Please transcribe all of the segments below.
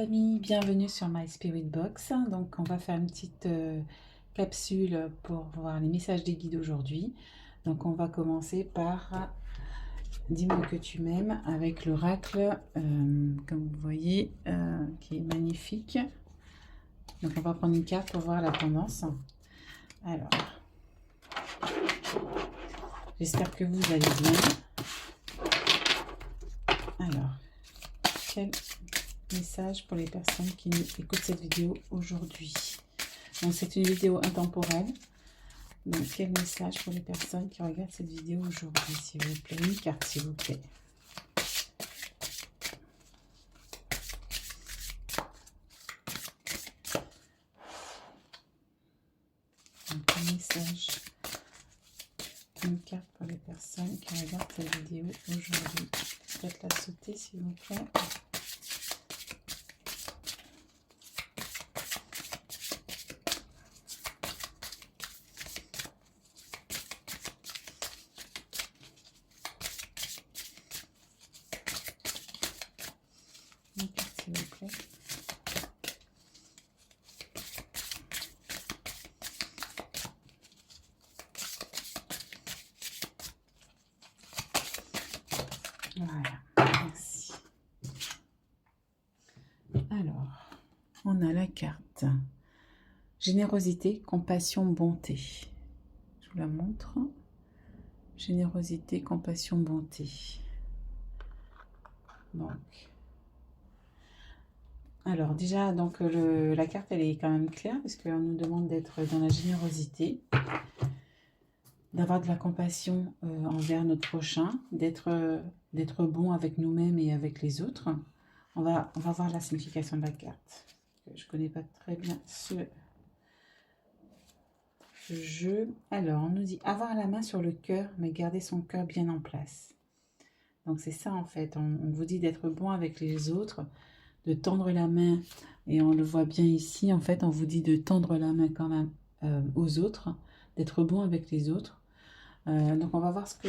amis, bienvenue sur My Spirit Box. Donc on va faire une petite capsule pour voir les messages des guides aujourd'hui. Donc on va commencer par dis-moi que tu m'aimes avec l'oracle, comme vous voyez, qui est magnifique. Donc on va prendre une carte pour voir la tendance. Alors, j'espère que vous allez bien. Alors, quel message pour les personnes qui écoutent cette vidéo aujourd'hui? Donc c'est une vidéo intemporelle. Donc quel message pour les personnes qui regardent cette vidéo aujourd'hui, s'il vous plaît? Une carte, s'il vous plaît. Donc un message, une carte pour les personnes qui regardent cette vidéo aujourd'hui. Peut-être la sauter, s'il vous plaît. Une carte, s'il vous plaît. Voilà, merci. Alors, on a la carte générosité, compassion, bonté. Je vous la montre. Générosité, compassion, bonté. Donc, alors déjà, donc la carte, elle est quand même claire parce qu'on nous demande d'être dans la générosité, d'avoir de la compassion envers notre prochain, d'être bon avec nous-mêmes et avec les autres. On va voir la signification de la carte. Je ne connais pas très bien ce jeu. Alors, on nous dit avoir la main sur le cœur, mais garder son cœur bien en place. Donc, c'est ça en fait. On vous dit d'être bon avec les autres, de tendre la main. Et on le voit bien ici. En fait, on vous dit de tendre la main quand même aux autres, d'être bon avec les autres. Donc, on va voir ce que...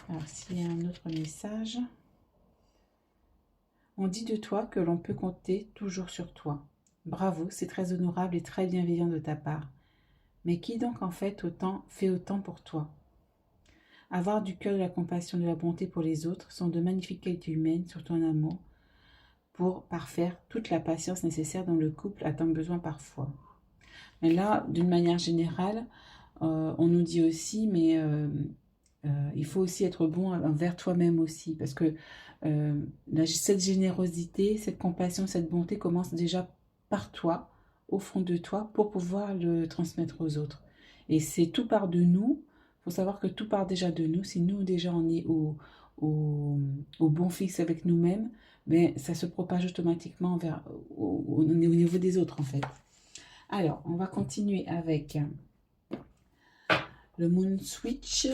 Alors, s'il y a un autre message. On dit de toi que l'on peut compter toujours sur toi. Bravo, c'est très honorable et très bienveillant de ta part. Mais qui donc en fait autant pour toi? Avoir du cœur, de la compassion, de la bonté pour les autres sont de magnifiques qualités humaines, surtout en amour, pour parfaire toute la patience nécessaire dont le couple a tant besoin parfois. Mais là, d'une manière générale, on nous dit aussi, mais il faut aussi être bon envers toi-même aussi, parce que cette générosité, cette compassion, cette bonté commence déjà par toi, au fond de toi, pour pouvoir le transmettre aux autres. Et c'est tout part de nous. Il faut savoir que tout part déjà de nous. Si nous, déjà, on est au bon fixe avec nous-mêmes, ben, ça se propage automatiquement au niveau des autres, en fait. Alors, on va continuer avec le Moon Switch.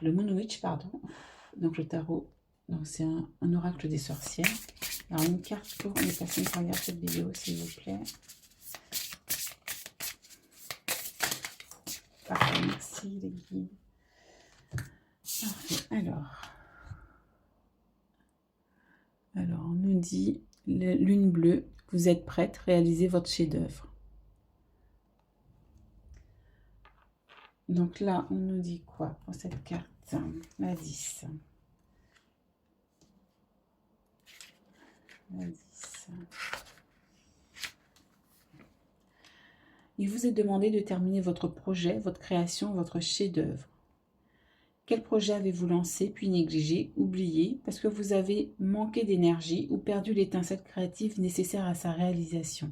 Le Moon Witch, pardon. Donc, le tarot. Donc, c'est un oracle des sorcières. Alors, une carte pour les personnes qui regardent cette vidéo, s'il vous plaît. Parfait, merci les guides. Parfait. Alors, on nous dit, lune bleue, vous êtes prête, réalisez votre chef-d'œuvre. Donc là, on nous dit quoi pour cette carte? La 10. La 10. Il vous est demandé de terminer votre projet, votre création, votre chef-d'œuvre. Quel projet avez-vous lancé, puis négligé, oublié, parce que vous avez manqué d'énergie ou perdu l'étincelle créative nécessaire à sa réalisation?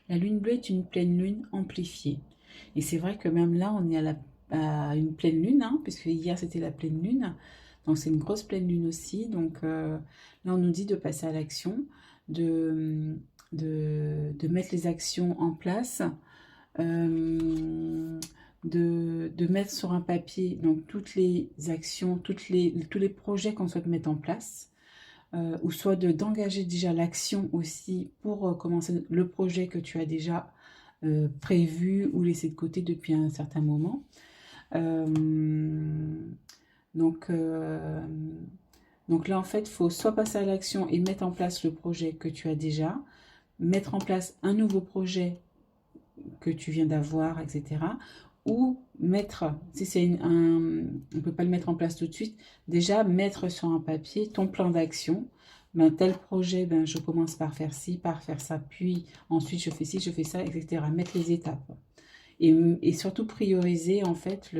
La lune bleue est une pleine lune amplifiée. Et c'est vrai que même là, on est à une pleine lune, hein, puisque hier c'était la pleine lune. Donc c'est une grosse pleine lune aussi. Donc là, on nous dit de passer à l'action, de mettre les actions en place, de mettre sur un papier donc toutes les actions, tous les projets qu'on souhaite mettre en place, ou soit d'engager déjà l'action aussi pour commencer le projet que tu as déjà prévu ou laissé de côté depuis un certain moment. Donc Donc là, en fait, il faut soit passer à l'action et mettre en place le projet que tu as déjà, mettre en place un nouveau projet que tu viens d'avoir, etc. Ou mettre, si c'est on ne peut pas le mettre en place tout de suite, déjà mettre sur un papier ton plan d'action. Ben, tel projet, ben, je commence par faire ci, par faire ça, puis ensuite je fais ci, je fais ça, etc. Mettre les étapes. Et surtout prioriser en fait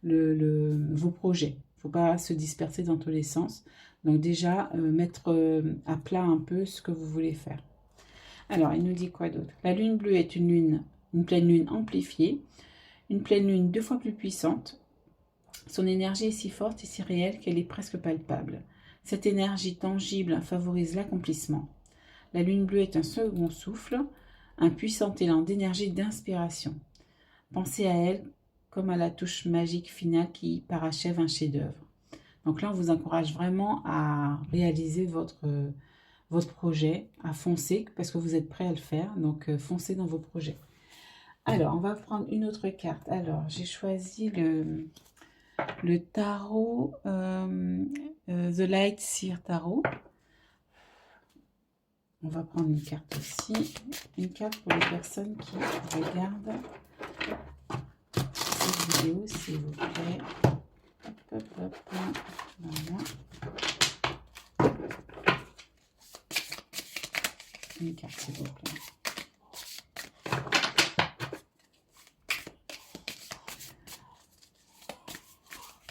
vos projets. Il ne faut pas se disperser dans tous les sens. Donc déjà, mettre à plat un peu ce que vous voulez faire. Alors, il nous dit quoi d'autre? La lune bleue est une pleine lune amplifiée, une pleine lune 2 fois plus puissante. Son énergie est si forte et si réelle qu'elle est presque palpable. Cette énergie tangible favorise l'accomplissement. La lune bleue est un second souffle, un puissant élan d'énergie et d'inspiration. Pensez à elle comme à la touche magique finale qui parachève un chef-d'œuvre. Donc là, on vous encourage vraiment à réaliser votre projet, à foncer, parce que vous êtes prêt à le faire. Donc, foncez dans vos projets. Alors, on va prendre une autre carte. Alors, j'ai choisi le tarot, The Light Seer Tarot. On va prendre une carte aussi. Une carte pour les personnes qui regardent cette vidéo, s'il vous plaît. Hop, hop, hop. Voilà. Une carte, s'il vous plaît.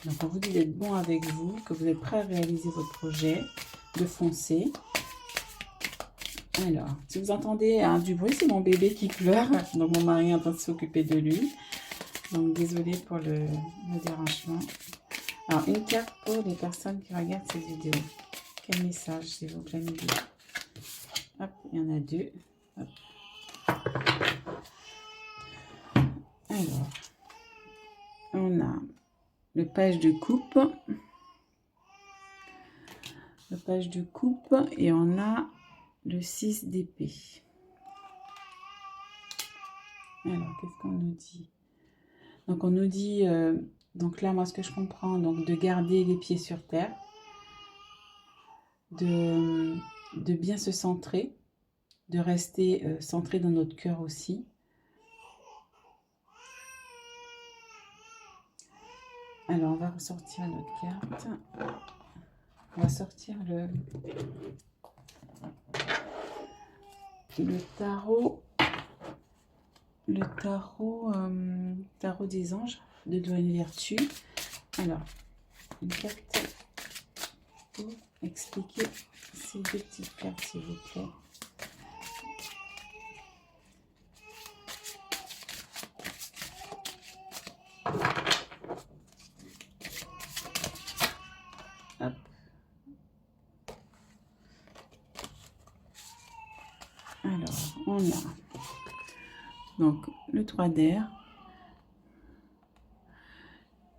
Donc, on vous dit d'être bon avec vous, que vous êtes prêt à réaliser votre projet, de foncer. Alors, si vous entendez du bruit, c'est mon bébé qui pleure. Donc, mon mari est en train de s'occuper de lui. Donc, désolée pour le dérangement. Alors, une carte pour les personnes qui regardent cette vidéo. Quel message, s'il vous plaît, Midi? Hop, il y en a 2. Hop. Alors, on a le page de coupe. Le page de coupe et on a le 6 d'épée. Alors, qu'est-ce qu'on nous dit? Donc, on nous dit, donc là, moi, ce que je comprends, donc de garder les pieds sur terre, de bien se centrer, de rester centré dans notre cœur aussi. Alors, on va ressortir notre carte. On va sortir le tarot. Le tarot des anges de Douane Vertu. Alors, une carte pour expliquer ces 2 petites cartes, s'il vous plaît. Hop. Alors, on a donc le 3 d'air.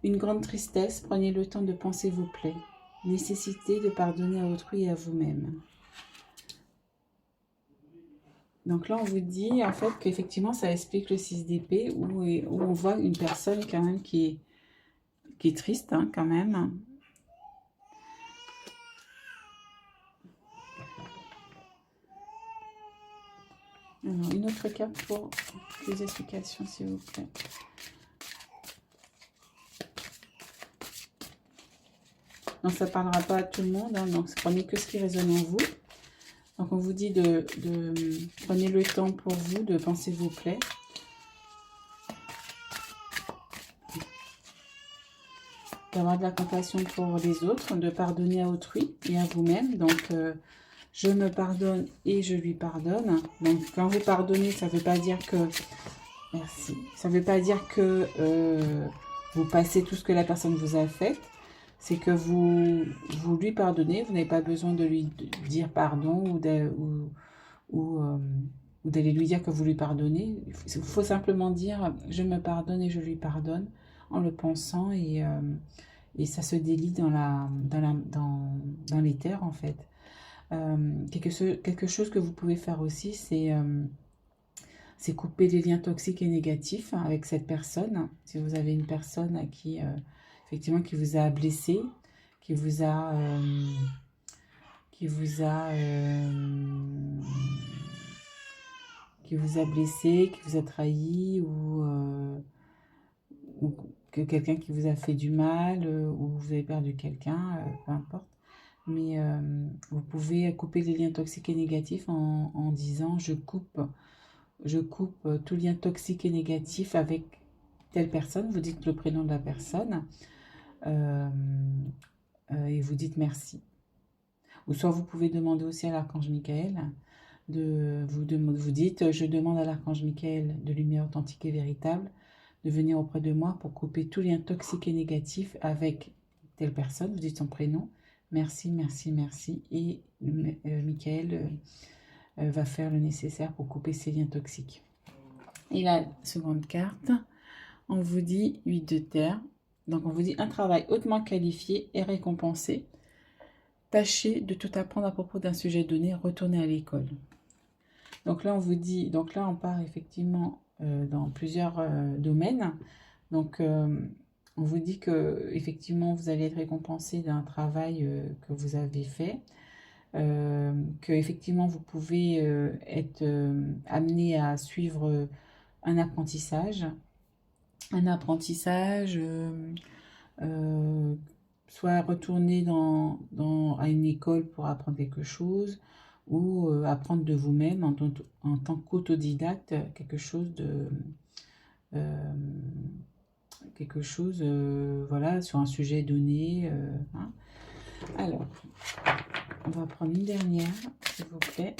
Une grande tristesse, prenez le temps de penser vos plaies. Nécessité de pardonner à autrui et à vous-même. Donc là, on vous dit en fait qu'effectivement, ça explique le 6 d'épée où on voit une personne quand même qui est triste, hein, quand même. Alors, une autre carte pour les explications, s'il vous plaît. Donc, ça ne parlera pas à tout le monde, hein, donc prenez que ce qui résonne en vous. Donc, on vous dit de prenez le temps pour vous de penser vos plaies. D'avoir de la compassion pour les autres, de pardonner à autrui et à vous-même. Donc, je me pardonne et je lui pardonne. Donc, quand vous pardonnez, ça ne veut pas dire que... Merci. Ça ne veut pas dire que vous passez tout ce que la personne vous a fait. C'est que vous lui pardonnez. Vous n'avez pas besoin de lui dire pardon ou d'aller lui dire que vous lui pardonnez. Il faut simplement dire « je me pardonne et je lui pardonne » en le pensant et ça se délie dans l'éther en fait. Quelque chose que vous pouvez faire aussi, c'est couper les liens toxiques et négatifs avec cette personne. Si vous avez une personne à qui, effectivement, qui vous a blessé, qui vous a, qui vous a, qui vous a blessé, qui vous a trahi, ou que quelqu'un qui vous a fait du mal, ou vous avez perdu quelqu'un, peu importe. Mais vous pouvez couper les liens toxiques et négatifs en disant je coupe tout lien toxique et négatif avec telle personne. Vous dites le prénom de la personne euh, et vous dites merci. Ou soit vous pouvez demander aussi à l'archange Michael, vous dites je demande à l'archange Michael de lumière authentique et véritable de venir auprès de moi pour couper tout lien toxique et négatif avec telle personne. Vous dites son prénom. Merci, merci, merci. Et Michael va faire le nécessaire pour couper ces liens toxiques. Et la seconde carte, on vous dit 8 de terre. Donc on vous dit un travail hautement qualifié et récompensé. Tâchez de tout apprendre à propos d'un sujet donné, retournez à l'école. Donc là on vous dit, donc là on part effectivement dans plusieurs domaines. Donc on vous dit que effectivement vous allez être récompensé d'un travail que vous avez fait. Que effectivement vous pouvez être amené à suivre un apprentissage, soit retourner à une école pour apprendre quelque chose, ou apprendre de vous-même en tant qu'autodidacte quelque chose voilà, sur un sujet donné. Hein. Alors, on va prendre une dernière, s'il vous plaît.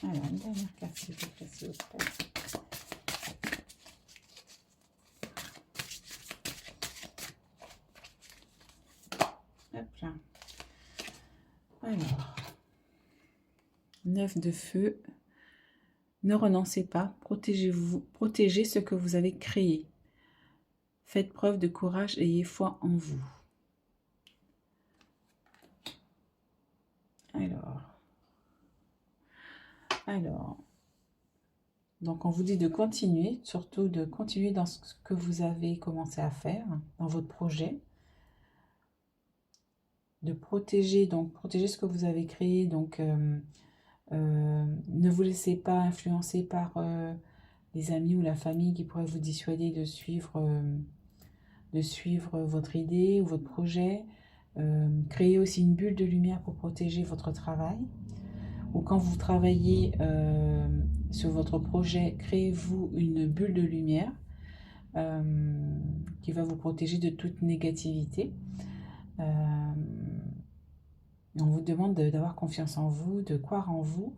Alors, une dernière carte, s'il vous plaît, s'il vous plaît. Hop là. Alors, 9 de feu. Ne renoncez pas, protégez-vous, protégez ce que vous avez créé. Faites preuve de courage et ayez foi en vous. Alors, donc on vous dit de continuer, surtout de continuer dans ce que vous avez commencé à faire, dans votre projet. De protéger, donc protéger ce que vous avez créé, donc ne vous laissez pas influencer par les amis ou la famille qui pourraient vous dissuader de suivre votre idée ou votre projet. Créez aussi une bulle de lumière pour protéger votre travail. Ou quand vous travaillez sur votre projet, créez-vous une bulle de lumière qui va vous protéger de toute négativité. On vous demande d'avoir confiance en vous, de croire en vous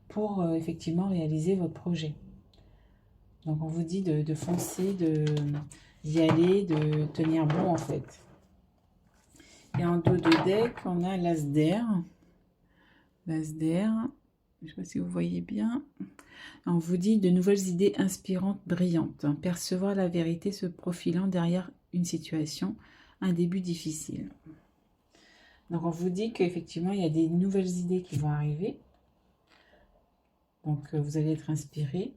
pour effectivement réaliser votre projet. Donc on vous dit de foncer, d'y aller, de tenir bon en fait. Et en dos de deck, on a l'As d'air. L'As d'air, je ne sais pas si vous voyez bien. On vous dit de nouvelles idées inspirantes, brillantes. Percevoir la vérité se profilant derrière une situation, un début difficile. Donc on vous dit qu'effectivement, il y a des nouvelles idées qui vont arriver. Donc vous allez être inspiré.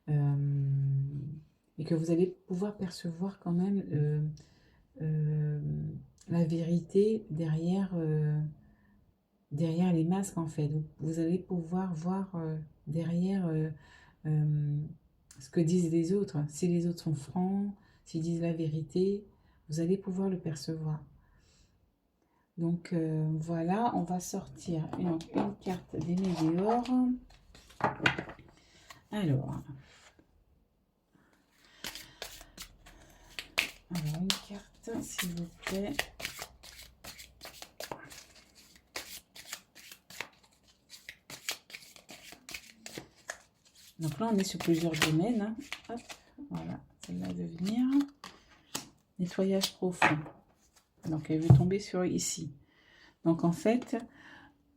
Et que vous allez pouvoir percevoir quand même la vérité derrière les masques en fait. Vous allez pouvoir voir derrière ce que disent les autres. Si les autres sont francs, s'ils disent la vérité, vous allez pouvoir le percevoir. Donc voilà, on va sortir une carte des météores. Alors, une carte, s'il vous plaît. Donc là, on est sur plusieurs domaines. Hein. Hop, voilà, celle-là de venir. Nettoyage profond. Donc, elle veut tomber sur ici. Donc, en fait,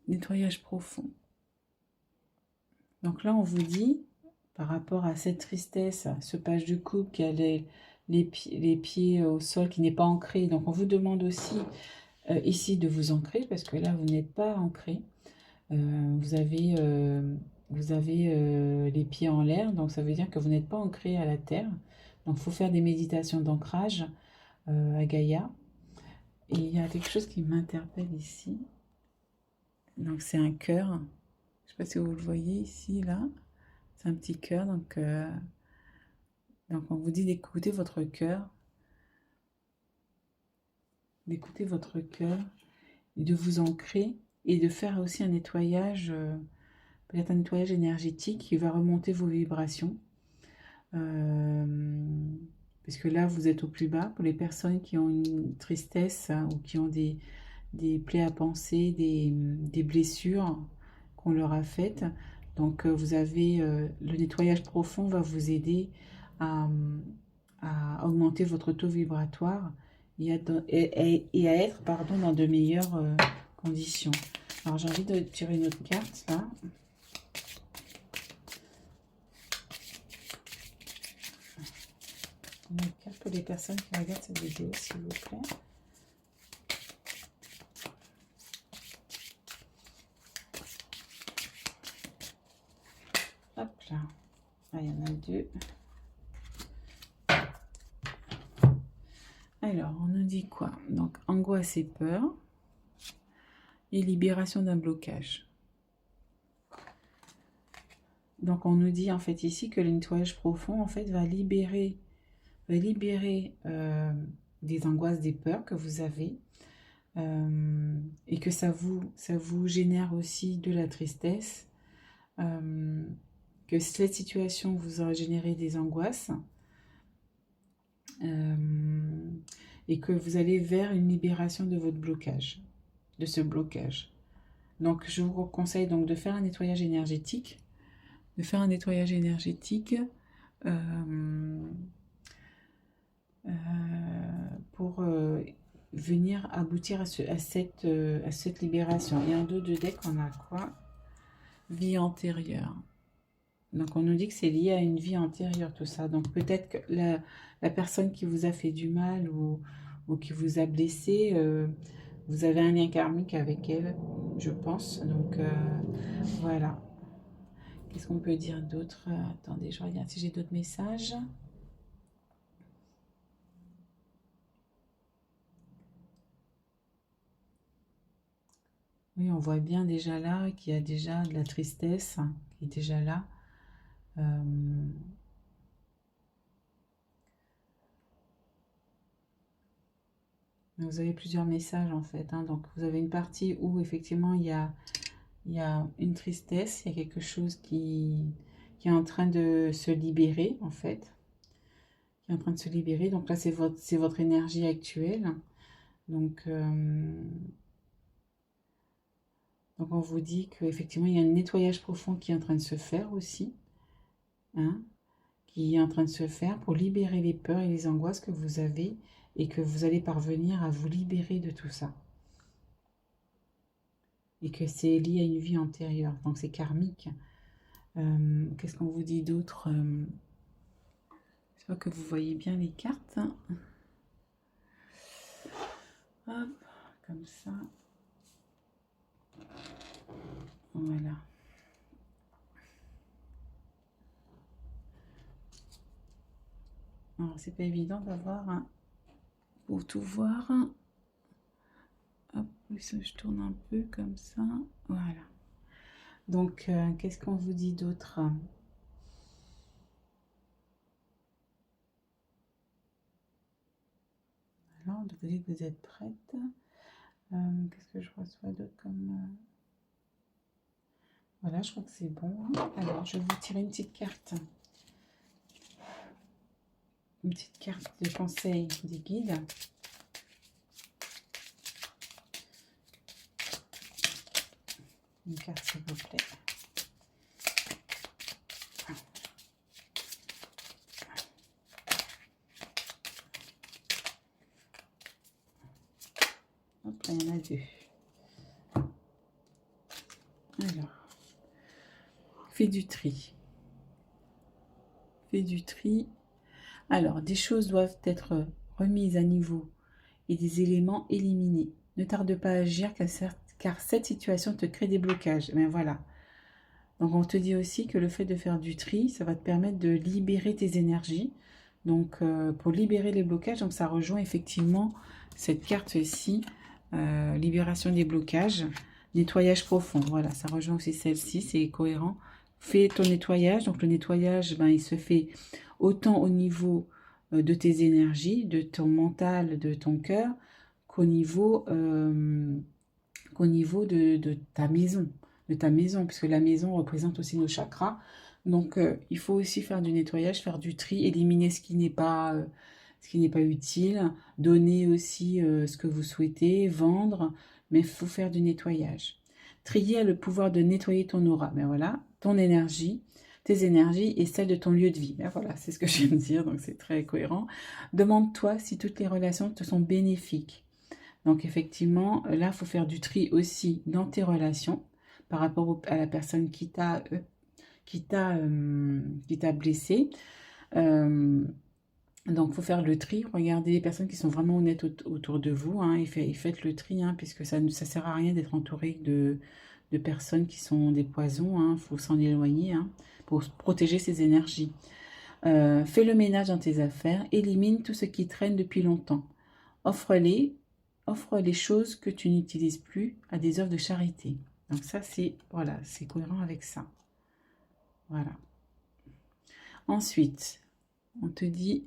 nettoyage profond. Donc là, on vous dit, par rapport à cette tristesse, ce page de coupe qui allait les pieds au sol, qui n'est pas ancré. Donc on vous demande aussi ici de vous ancrer, parce que là vous n'êtes pas ancré. Vous avez, les pieds en l'air, donc ça veut dire que vous n'êtes pas ancré à la terre. Donc il faut faire des méditations d'ancrage à Gaïa. Et il y a quelque chose qui m'interpelle ici. Donc c'est un cœur. Je ne sais pas si vous le voyez ici, là. C'est un petit cœur. Donc on vous dit d'écouter votre cœur. D'écouter votre cœur. Et de vous ancrer. Et de faire aussi un nettoyage, peut-être un nettoyage énergétique qui va remonter vos vibrations. Parce que là, vous êtes au plus bas. Pour les personnes qui ont une tristesse ou qui ont des plaies à penser, des blessures qu'on leur a faites. Donc vous avez le nettoyage profond va vous aider à, augmenter votre taux vibratoire et à être dans de meilleures conditions. Alors j'ai envie de tirer une autre carte là. Une autre carte pour les personnes qui regardent cette vidéo, s'il vous plaît. Hop là. Ah, il y en a deux. Alors, on nous dit quoi? Donc, angoisse et peur. Et libération d'un blocage. Donc, on nous dit en fait ici que le nettoyage profond en fait va libérer des angoisses, des peurs que vous avez. Et que ça vous génère aussi de la tristesse. Que cette situation vous a généré des angoisses. Et que vous allez vers une libération de votre blocage, de ce blocage. Donc je vous conseille donc de faire un nettoyage énergétique, pour venir aboutir à cette libération. Et en dos de deck, on a quoi? Vie antérieure. Donc on nous dit que c'est lié à une vie antérieure tout ça. Donc peut-être que la personne qui vous a fait du mal ou qui vous a blessé, vous avez un lien karmique avec elle, je pense. Donc voilà. Qu'est-ce qu'on peut dire d'autre? Attendez, je regarde si j'ai d'autres messages. Oui, on voit bien déjà là qu'il y a déjà de la tristesse qui est déjà là. Vous avez plusieurs messages en fait. Donc vous avez une partie où effectivement il y a une tristesse, il y a quelque chose qui est en train de se libérer en fait. Qui est en train de se libérer. Donc là c'est votre énergie actuelle. Donc on vous dit qu'effectivement il y a un nettoyage profond qui est en train de se faire aussi. Qui est en train de se faire pour libérer les peurs et les angoisses que vous avez et que vous allez parvenir à vous libérer de tout ça. Et que c'est lié à une vie antérieure, donc c'est karmique. Qu'est-ce qu'on vous dit d'autre? Je vois que vous voyez bien les cartes. Hop, comme ça. Voilà. Alors, c'est pas évident d'avoir pour tout voir. Hop, je tourne un peu comme ça. Voilà. Donc, qu'est-ce qu'on vous dit d'autre? Alors, vous dites que vous êtes prête. Qu'est-ce que je reçois d'autre comme... Voilà, je crois que c'est bon. Alors, je vais vous tirer une petite carte. Une petite carte de conseil des guides. Une carte, s'il vous plaît. Hop, il y en a deux. Alors, fais du tri. Fais du tri. Alors, des choses doivent être remises à niveau et des éléments éliminés. Ne tarde pas à agir car cette situation te crée des blocages. Ben voilà. Donc on te dit aussi que le fait de faire du tri, ça va te permettre de libérer tes énergies. Donc pour libérer les blocages, donc ça rejoint effectivement cette carte-ci, libération des blocages, nettoyage profond. Voilà, ça rejoint aussi celle-ci, c'est cohérent. Fais ton nettoyage. Donc le nettoyage, ben, il se fait autant au niveau de tes énergies, de ton mental, de ton cœur, qu'au niveau de ta maison, puisque la maison représente aussi nos chakras. Donc, il faut aussi faire du nettoyage, faire du tri, éliminer ce qui n'est pas utile, donner aussi ce que vous souhaitez, vendre, mais il faut faire du nettoyage. Trier a le pouvoir de nettoyer ton aura. Ben voilà, ton énergie, tes énergies et celles de ton lieu de vie. Ben voilà, c'est ce que je viens de dire, donc c'est très cohérent. Demande-toi si toutes les relations te sont bénéfiques. Donc effectivement, là, il faut faire du tri aussi dans tes relations par rapport à la personne qui t'a blessé. Donc, il faut faire le tri. Regardez les personnes qui sont vraiment honnêtes autour de vous, hein, et faites le tri, hein, puisque ça ne sert à rien d'être entouré de personnes qui sont des poisons. Il faut s'en éloigner, hein, pour protéger ses énergies. Fais le ménage dans tes affaires. Élimine tout ce qui traîne depuis longtemps. Offre les choses que tu n'utilises plus à des œuvres de charité. Donc ça, voilà, c'est cohérent avec ça. Voilà. Ensuite, on te dit,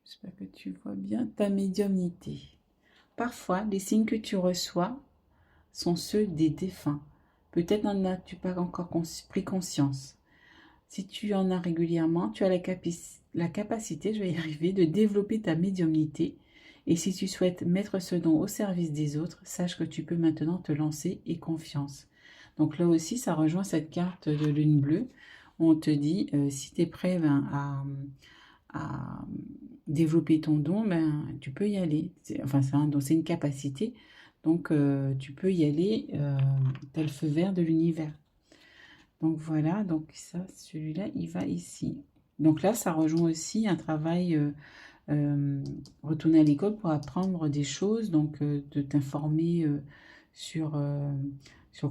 j'espère que tu vois bien, ta médiumnité. Parfois, les signes que tu reçois sont ceux des défunts. Peut-être n'en as-tu pas encore pris conscience. Si tu en as régulièrement, tu as la capacité, je vais y arriver, de développer ta médiumnité. Et si tu souhaites mettre ce don au service des autres, sache que tu peux maintenant te lancer et confiance. Donc là aussi, ça rejoint cette carte de lune bleue où on te dit, si tu es prêt à développer ton don, ben, tu peux y aller. Enfin, c'est un don, c'est une capacité. Donc, tu peux y aller, tel feu vert de l'univers. Donc voilà, donc ça, celui-là, il va ici. Donc là, ça rejoint aussi un travail, retourner à l'école pour apprendre des choses, donc de t'informer sur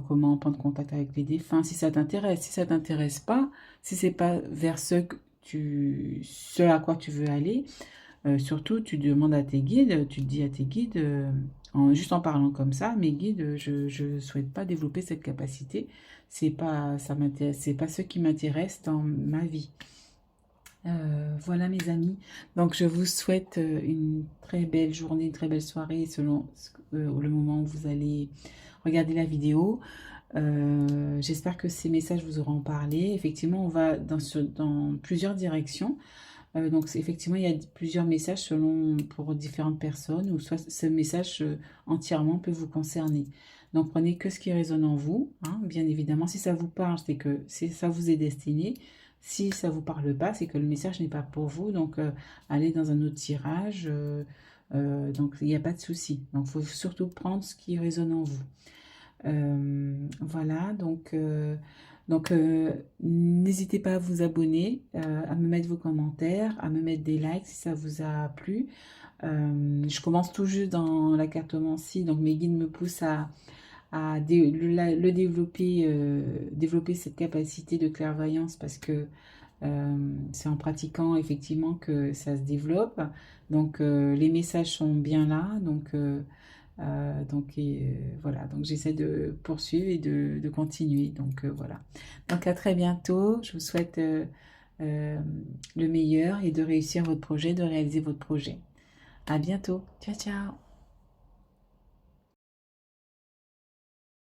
comment prendre contact avec les défunts, si ça t'intéresse. Si ça t'intéresse pas, si c'est pas vers ce à quoi tu veux aller, surtout tu demandes à tes guides, tu te dis à tes guides, juste en parlant comme ça, mes guides, je ne souhaite pas développer cette capacité. C'est pas ce qui m'intéresse dans ma vie. Voilà mes amis. Donc je vous souhaite une très belle journée, une très belle soirée selon le moment où vous allez regarder la vidéo. J'espère que ces messages vous auront parlé. Effectivement, on va dans plusieurs directions. Donc effectivement, il y a plusieurs messages pour différentes personnes, ou soit ce message entièrement peut vous concerner. Donc prenez que ce qui résonne en vous, hein, bien évidemment. Si ça vous parle, c'est que ça vous est destiné. Si ça ne vous parle pas, c'est que le message n'est pas pour vous. Donc allez dans un autre tirage. Donc il n'y a pas de souci. Donc il faut surtout prendre ce qui résonne en vous. Voilà, donc n'hésitez pas à vous abonner, à me mettre vos commentaires, à me mettre des likes si ça vous a plu. Je commence tout juste dans la cartomancie, donc mes guides me poussent à développer cette capacité de clairvoyance, parce que c'est en pratiquant effectivement que ça se développe. Donc les messages sont bien là, voilà, donc j'essaie de poursuivre et de continuer. Donc voilà. Donc à très bientôt. Je vous souhaite le meilleur et de réussir votre projet, de réaliser votre projet. À bientôt. Ciao, ciao.